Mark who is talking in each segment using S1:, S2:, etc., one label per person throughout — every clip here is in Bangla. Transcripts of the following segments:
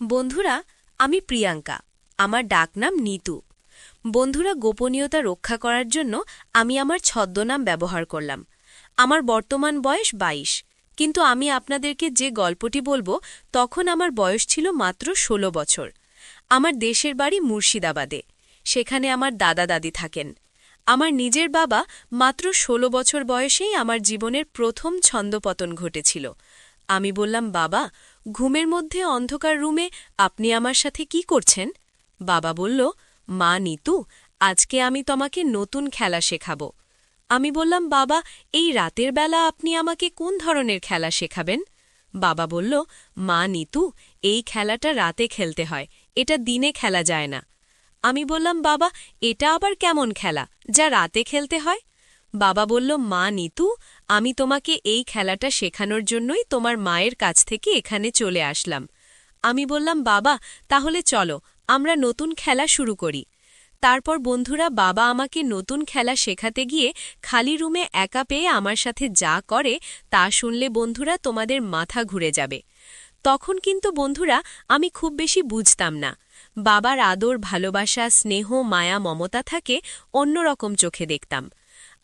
S1: বন্ধুরা, আমি প্রিয়াঙ্কা। আমার ডাকনাম নিতু। বন্ধুরা, গোপনীয়তা রক্ষা করার জন্য আমি আমার ছদ্মনাম ব্যবহার করলাম। আমার বর্তমান বয়স ২২, কিন্তু আমি আপনাদেরকে যে গল্পটি বলবো তখন আমার বয়স ছিল মাত্র ১৬ বছর। আমার দেশের বাড়ি মুর্শিদাবাদে। সেখানে আমার দাদা দাদি থাকেন। আমার নিজের বাবা মাত্র ১৬ বছর বয়সেই আমার জীবনের প্রথম ছন্দপতন ঘটেছিল। আমি বললাম, বাবা, ঘুমের মধ্যে অন্ধকার রুমে আপনি আমার সাথে কি করছেন? বাবা বলল, মা নিতু, আজকে আমি তোমাকে নতুন খেলা শেখাব। আমি বললাম, বাবা, এই রাতের বেলা আপনি আমাকে কোন ধরনের খেলা শেখাবেন? বাবা বলল, মা নিতু, এই খেলাটা রাতে খেলতে হয়, এটা দিনে খেলা যায় না। আমি বললাম, বাবা, এটা আবার কেমন খেলা যা রাতে খেলতে হয়? বাবা বলল, মা নিতু, আমি তোমাকে এই খেলাটা শেখানোর জন্যই তোমার মায়ের কাছ থেকে এখানে চলে আসলাম। আমি বললাম, বাবা, তাহলে চলো আমরা নতুন খেলা শুরু করি। তারপর বন্ধুরা, বাবা আমাকে নতুন খেলা শেখাতে গিয়ে খালি রুমে একা পেয়ে আমার সাথে যা করে তা শুনলে বন্ধুরা তোমাদের মাথা ঘুরে যাবে। তখন কিন্তু বন্ধুরা আমি খুব বেশি বুঝতাম না। বাবার আদর, ভালোবাসা, স্নেহ, মায়া, মমতা থাকে অন্যরকম চোখে দেখতাম।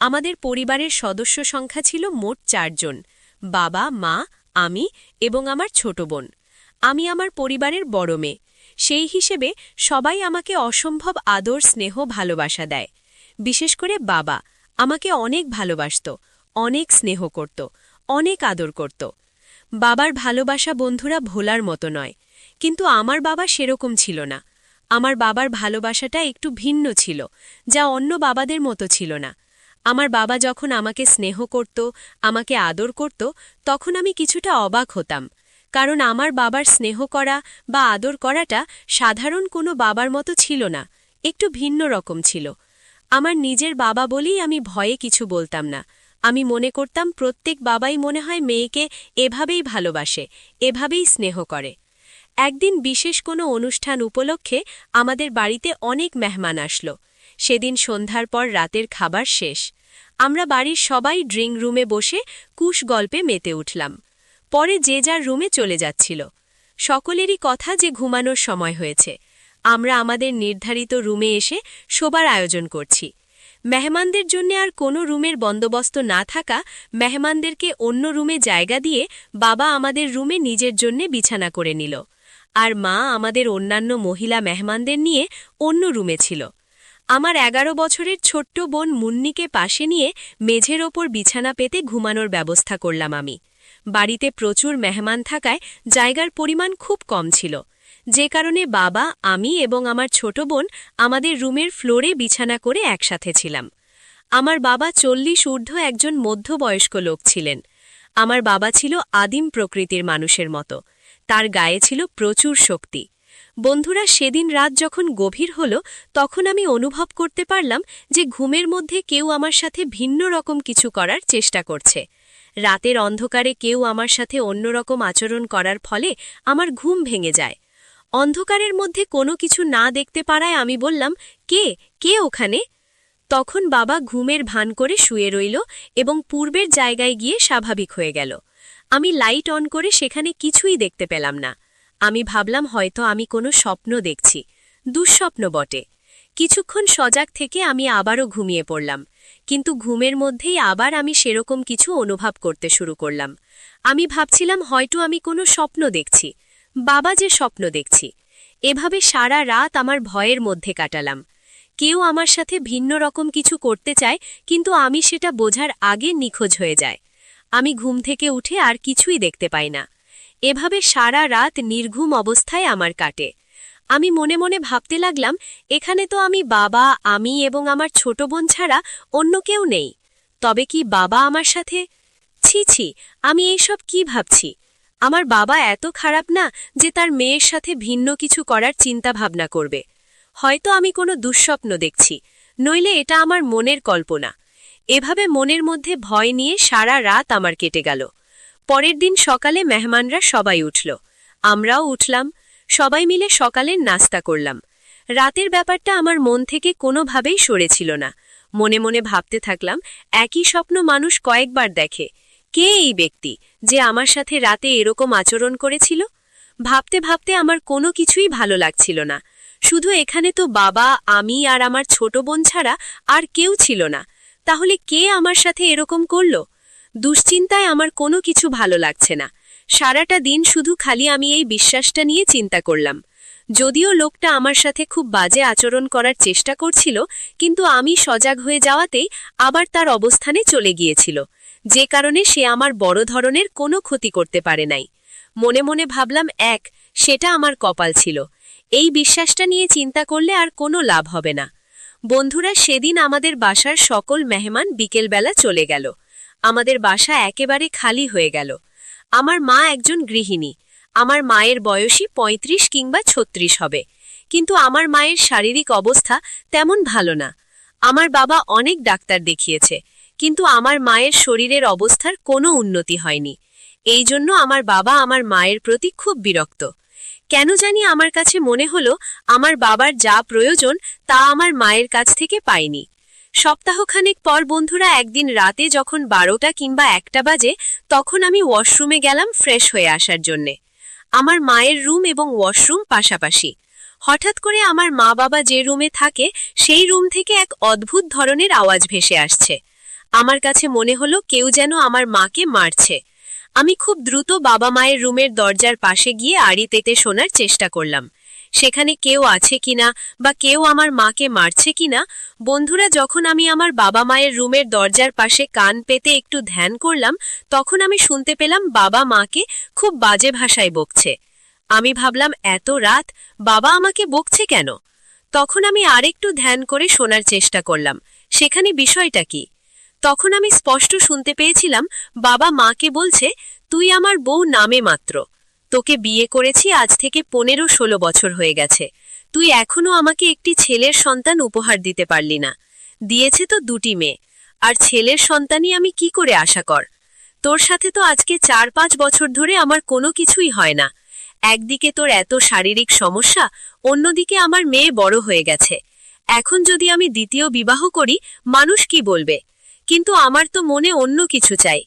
S1: আমাদের পরিবারের সদস্য সংখ্যা ছিল মোট ৪ জন: বাবা, মা, আমি এবং আমার ছোট বোন। আমি আমার পরিবারের বড় মেয়ে। সেই হিসেবে সবাই আমাকে অসম্ভব আদর, স্নেহ, ভালোবাসা দেয়। বিশেষ করে বাবা আমাকে অনেক ভালোবাসত, অনেক স্নেহ করত, অনেক আদর করত। বাবার ভালোবাসা বন্ধুরা ভোলার মতো নয়, কিন্তু আমার বাবা সেরকম ছিল না। আমার বাবার ভালোবাসাটা একটু ভিন্ন ছিল, যা অন্য বাবাদের মতো ছিল না। আমার বাবা যখন আমাকে স্নেহ করত, আমাকে আদর করত, তখন আমি কিছুটা অবাক হতাম, কারণ আমার বাবার স্নেহ করা বা আদর করাটা সাধারণ কোনো বাবার মতো ছিল না, একটু ভিন্ন রকম ছিল। আমার নিজের বাবা বলেই আমি ভয়ে কিছু বলতাম না। আমি মনে করতাম প্রত্যেক বাবাই মনে হয় মেয়েকে এভাবেই ভালোবাসে, এভাবেই স্নেহ করে। একদিন বিশেষ কোনো অনুষ্ঠান উপলক্ষে আমাদের বাড়িতে অনেক মেহমান আসলো। সেদিন সন্ধ্যার পর রাতের খাবার শেষ। আমরা বাড়ির সবাই ড্রিং রুমে বসে কুশ গল্পে মেতে উঠলাম। পরে যে যার রুমে চলে যাচ্ছিল। সকলেরই কথা যে ঘুমানোর সময় হয়েছে। আমরা আমাদের নির্ধারিত রুমে এসে শোবার আয়োজন করছি। মেহমানদের জন্য আর কোনো রুমের বন্দোবস্ত না থাকা মেহমানদেরকে অন্য রুমে জায়গা দিয়ে বাবা আমাদের রুমে নিজের জন্যে বিছানা করে নিল, আর মা আমাদের অন্যান্য মহিলা মেহমানদের নিয়ে অন্য রুমে ছিল। আমার ১১ বছরের ছোট্ট বোন মুন্নিকে পাশে নিয়ে মেঝের ওপর বিছানা পেতে ঘুমানোর ব্যবস্থা করলাম আমি। বাড়িতে প্রচুর মেহমান থাকায় জায়গার পরিমাণ খুব কম ছিল, যে কারণে বাবা, আমি এবং আমার ছোট বোন আমাদের রুমের ফ্লোরে বিছানা করে একসাথে ছিলাম। আমার বাবা ৪০ ঊর্ধ্ব একজন মধ্যবয়স্ক লোক ছিলেন। আমার বাবা ছিল আদিম প্রকৃতির মানুষের মতো। তার গায়ে ছিল প্রচুর শক্তি। বন্ধুরা, সেদিন রাত যখন গভীর হল, তখন আমি অনুভব করতে পারলাম যে ঘুমের মধ্যে কেউ আমার সাথে ভিন্ন রকম কিছু করার চেষ্টা করছে। রাতের অন্ধকারে কেউ আমার সাথে অন্যরকম আচরণ করার ফলে আমার ঘুম ভেঙে যায়। অন্ধকারের মধ্যে কোনো কিছু না দেখতে পারায় আমি বললাম, কে কে ওখানে? তখন বাবা ঘুমের ভান করে শুয়ে রইল এবং পূর্বের জায়গায় গিয়ে স্বাভাবিক হয়ে গেল। আমি লাইট অন করে সেখানে কিছুই দেখতে পেলাম না। আমি ভাবলাম হয়তো আমি কোনো স্বপ্ন দেখছি, দুঃস্বপ্ন বটে। কিছুক্ষণ সজাগ থেকে আমি আবারও ঘুমিয়ে পড়লাম, কিন্তু ঘুমের মধ্যেই আবার আমি সেরকম কিছু অনুভব করতে শুরু করলাম। আমি ভাবছিলাম হয়তো আমি কোনো স্বপ্ন দেখছি, বাবা যে স্বপ্ন দেখছি। এভাবে সারা রাত আমার ভয়ের মধ্যে কাটালাম। কেউ আমার সাথে ভিন্ন রকম কিছু করতে চায়, কিন্তু আমি সেটা বোঝার আগে নিখোঁজ হয়ে যায়। আমি ঘুম থেকে উঠে আর কিছুই দেখতে পাই না। এভাবে সারা রাত নির্ঘুম অবস্থায় আমার কাটে। আমি মনে মনে ভাবতে লাগলাম, এখানে তো আমি, বাবা, আমি এবং আমার ছোট বোন ছাড়া অন্য কেউ নেই। তবে কি বাবা আমার সাথে? ছি ছি, আমি এইসব কি ভাবছি? আমার বাবা এত খারাপ না যে তার মেয়ের সাথে ভিন্ন কিছু করার চিন্তা ভাবনা করবে। হয়তো আমি কোনো দুঃস্বপ্ন দেখছি, নইলে এটা আমার মনের কল্পনা। এভাবে মনের মধ্যে ভয় নিয়ে সারা রাত আমার কেটে গেল। পরের দিন সকালে মেহমানরা সবাই উঠল, আমরাও উঠলাম। সবাই মিলে সকালের নাস্তা করলাম। রাতের ব্যাপারটা আমার মন থেকে কোনোভাবেই সরেছিল না। মনে মনে ভাবতে থাকলাম, একই স্বপ্ন মানুষ কয়েকবার দেখে। কে এই ব্যক্তি যে আমার সাথে রাতে এরকম আচরণ করেছিল? ভাবতে ভাবতে আমার কোনো কিছুই ভালো লাগছিল না। শুধু এখানে তো বাবা, আমি আর আমার ছোট বোন ছাড়া আর কেউ ছিল না। তাহলে কে আমার সাথে এরকম করল? দুশ্চিন্তায় আমার কোনো কিছু ভালো লাগছে না। সারাটা দিন শুধু খালি আমি এই বিশ্বাসটা নিয়ে চিন্তা করলাম। যদিও লোকটা আমার সাথে খুব বাজে আচরণ করার চেষ্টা করছিল, কিন্তু আমি সজাগ হয়ে যাওয়াতেই আবার তার অবস্থানে চলে গিয়েছিল, যে কারণে সে আমার বড় ধরনের কোনো ক্ষতি করতে পারে নাই। মনে মনে ভাবলাম সেটা আমার কপাল ছিল। এই বিশ্বাসটা নিয়ে চিন্তা করলে আর কোনো লাভ হবে না। বন্ধুরা, সেদিন আমাদের বাসার সকল মেহমান বিকেলবেলা চলে গেল। আমাদের বাসা একেবারে খালি হয়ে গেল। আমার মা একজন গৃহিণী। আমার মায়ের বয়সী ৩৫ কিংবা ৩৬ হবে, কিন্তু আমার মায়ের শারীরিক অবস্থা তেমন ভালো না। আমার বাবা অনেক ডাক্তার দেখিয়েছে, কিন্তু আমার মায়ের শরীরের অবস্থার কোনো উন্নতি হয়নি। এই জন্য আমার বাবা আমার মায়ের প্রতি খুব বিরক্ত। কেন জানি আমার কাছে মনে হলো আমার বাবার যা প্রয়োজন তা আমার মায়ের কাছ থেকে পাইনি। সপ্তাহখানেক পর বন্ধুরা, একদিন রাতে যখন ১২টা কিংবা ১টা বাজে, তখন আমি ওয়াশরুমে গেলাম ফ্রেশ হয়ে আসার জন্যে। আমার মায়ের রুম এবং ওয়াশরুম পাশাপাশি। হঠাৎ করে আমার মা বাবা যে রুমে থাকে সেই রুম থেকে এক অদ্ভুত ধরনের আওয়াজ ভেসে আসছে। আমার কাছে মনে হলো কেউ যেন আমার মাকে মারছে। আমি খুব দ্রুত বাবা মায়ের রুমের দরজার পাশে গিয়ে আড়ি পেতে শোনার চেষ্টা করলাম, সেখানে কেউ আছে কিনা বা কেউ আমার মাকে মারছে কিনা। বন্ধুরা, যখন আমি আমার বাবা মায়ের রুমের দরজার পাশে কান পেতে একটু ধ্যান করলাম, তখন আমি শুনতে পেলাম বাবা মাকে খুব বাজে ভাষায় বকছে। আমি ভাবলাম, এত রাত বাবা আমাকে বকছে কেন? তখন আমি আরেকটু ধ্যান করে শোনার চেষ্টা করলাম, সেখানে বিষয়টা কি। তখন আমি স্পষ্ট শুনতে পেয়েছিলাম বাবা মাকে বলছে, তুই আমার বউ নামে মাত্র, তোকে বিয়ে করেছি আজ থেকে ১৫-১৬ বছর হয়ে গেছে, তুই এখনো আমাকে একটি ছেলের সন্তান উপহার দিতে পারলি না। দিয়েছে তো ২টি মেয়ে, আর ছেলের সন্তানই আমি কি করে আশা কর? তোর সাথে তো আজকে ৪-৫ বছর ধরে আমার কোনো কিছুই হয় না। একদিকে তোর এত শারীরিক সমস্যা, অন্যদিকে আমার মেয়ে বড় হয়ে গেছে। এখন যদি আমি দ্বিতীয় বিবাহ করি, মানুষ কি বলবে? কিন্তু আমার তো মনে অন্য কিছু চাই।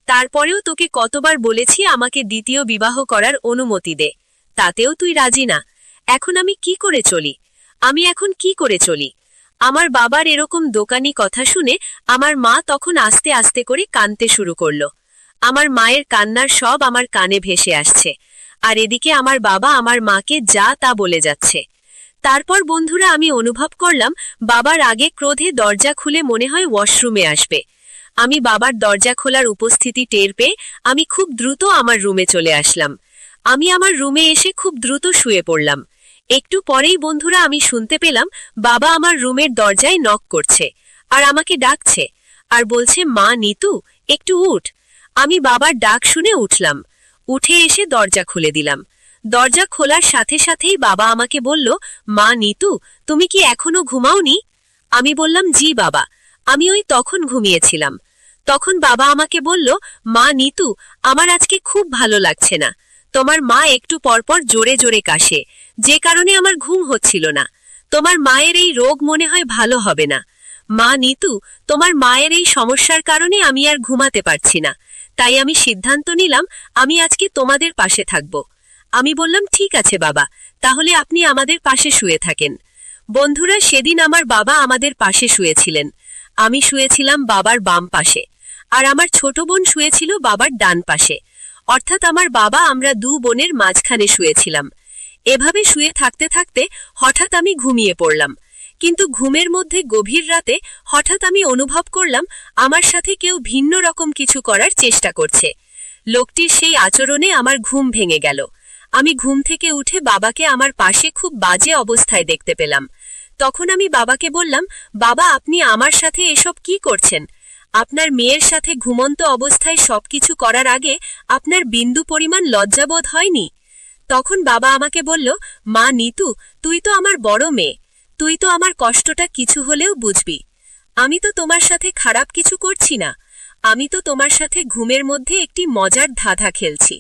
S1: তারপরেও তোকে কতবার বলেছি আমাকে দ্বিতীয় বিবাহ করার অনুমতি দে, তাতেও তুই রাজি না। এখন আমি কি করে চলি? এখন কি করে চলি? আমার বাবার এরকম দোকানি কথা শুনে আমার মা তখন আস্তে আস্তে করে কাঁদতে শুরু করলো। আমার মায়ের কান্নার সব আমার কানে ভেসে আসছে, আর এদিকে আমার বাবা আমার মাকে যা তা বলে যাচ্ছে। তারপর বন্ধুরা, আমি অনুভব করলাম বাবার আগে ক্রোধে দরজা খুলে মনে হয় ওয়াশরুমে আসবে। আমি বাবার দরজা খোলার উপস্থিতি টের পেয়ে আমি খুব দ্রুত আমার রুমে চলে আসলাম। আমি আমার রুমে এসে খুব দ্রুত শুয়ে পড়লাম। একটু পরেই বন্ধুরা, আমি শুনতে পেলাম বাবা আমার রুমের দরজায় নক করছে আর আমাকে ডাকছে, আর বলছে, মা নিতু, একটু উঠ। আমি বাবার ডাক শুনে উঠলাম। উঠে এসে দরজা খুলে দিলাম। দরজা খোলার সাথে সাথেই বাবা আমাকে বলল, মা নিতু, তুমি কি এখনো ঘুমাওনি? আমি বললাম, জি বাবা, আমি ওই তখন ঘুমিয়েছিলাম। তখন বাবা আমাকে বলল, মা নিতু, আমার আজকে খুব ভালো লাগছে না। তোমার মা একটু পরপর জোরে জোরে কাশে, যে কারণে আমার ঘুম হচ্ছিল না। তোমার মায়ের এই রোগ মনে হয় ভালো হবে না। মা নিতু, তোমার মায়ের এই সমস্যার কারণে আমি আর ঘুমাতে পারছি না, তাই আমি সিদ্ধান্ত নিলাম আমি আজকে তোমাদের পাশে থাকব। আমি বললাম, ঠিক আছে বাবা, তাহলে আপনি আমাদের পাশে শুয়ে থাকেন। বন্ধুরা, সেদিন আমার বাবা আমাদের পাশে শুয়েছিলেন। আমি শুয়েছিলাম বাবার বাম পাশে, আর আমার ছোট বোন শুয়েছিল বাবার ডান পাশে। অর্থাৎ আমার বাবা আমরা ২ বোনের মাঝখানে শুয়েছিলাম। এভাবে শুয়ে থাকতে থাকতে হঠাৎ আমি ঘুমিয়ে পড়লাম। কিন্তু ঘুমের মধ্যে গভীর রাতে হঠাৎ আমি অনুভব করলাম আমার সাথে কেউ ভিন্ন রকম কিছু করার চেষ্টা করছে। লোকটির সেই আচরণে আমার ঘুম ভেঙে গেল। আমি ঘুম থেকে উঠে বাবাকে আমার পাশে খুব বাজে অবস্থায় দেখতে পেলাম। তখন আমি বাবাকে বললাম, বাবা, আপনি আমার সাথে এসব কি করছেন? আপনার মেয়ের সাথে ঘুমন্ত অবস্থায় সবকিছু করার আগে আপনার বিন্দু পরিমাণ লজ্জাবোধ হয়নি? তখন বাবা আমাকে বলল, মা নিতু, তুই তো আমার বড় মেয়ে, তুই তো আমার কষ্টটা কিছু হলেও বুঝবি। আমি তো তোমার সাথে খারাপ কিছু করছি না, আমি তো তোমার সাথে ঘুমের মধ্যে একটি মজার ধাঁধা খেলছি।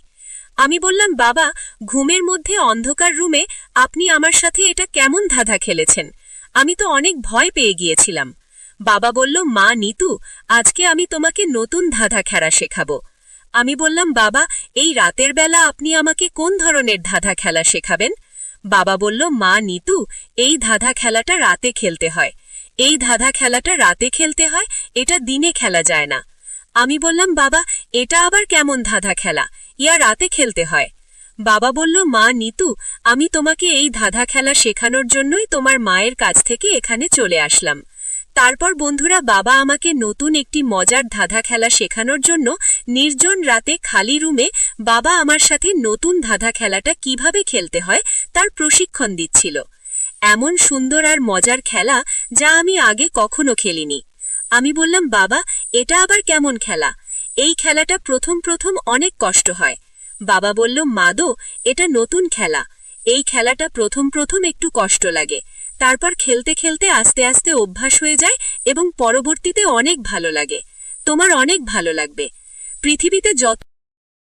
S1: আমি বললাম, বাবা, ঘুমের মধ্যে অন্ধকার রুমে আপনি আমার সাথে এটা কেমন ধাঁধা খেলেছেন? আমি তো অনেক ভয় পেয়ে গিয়েছিলাম। বাবা বলল, মা নিতু, আজকে আমি তোমাকে নতুন ধাঁধা খেলা শেখাবো।
S2: আমি বললাম, বাবা, এই রাতের বেলা আপনি আমাকে কোন ধরনের ধাঁধা খেলা শেখাবেন? বাবা বলল, মা নিতু, এই ধাঁধা খেলাটা রাতে খেলতে হয়। এই ধাঁধা খেলাটা রাতে খেলতে হয়, এটা দিনে খেলা যায় না। আমি বললাম, বাবা, এটা আবার কেমন ধাঁধা খেলা? ইয়া রাতে খেলতে হয়। বাবা বলল, মা নিতু, আমি তোমাকে এই ধাঁধা খেলা শেখানোর জন্যই তোমার মায়ের কাছ থেকে এখানে চলে আসলাম। তারপর বন্ধুরা, বাবা আমাকে নতুন একটি মজার ধাঁধা খেলা শেখানোর জন্য নির্জন রাতে খালি রুমে বাবা আমার সাথে নতুন ধাঁধা খেলাটা কিভাবে খেলতে হয় তার প্রশিক্ষণ দিচ্ছিল। এমন সুন্দর আর মজার খেলা যা আমি আগে কখনো খেলিনি। আমি বললাম, বাবা, এটা আবার কেমন খেলা? এই খেলাটা প্রথম প্রথম অনেক কষ্ট হয়। বাবা বলল, মাদো, এটা নতুন খেলা। এই খেলাটা প্রথম প্রথম একটু কষ্ট লাগে, তারপর খেলতে খেলতে আস্তে আস্তে অভ্যাস হয়ে যায় এবং পরবর্তীতে অনেক ভালো লাগে। তোমার অনেক ভালো লাগবে। পৃথিবীতে যত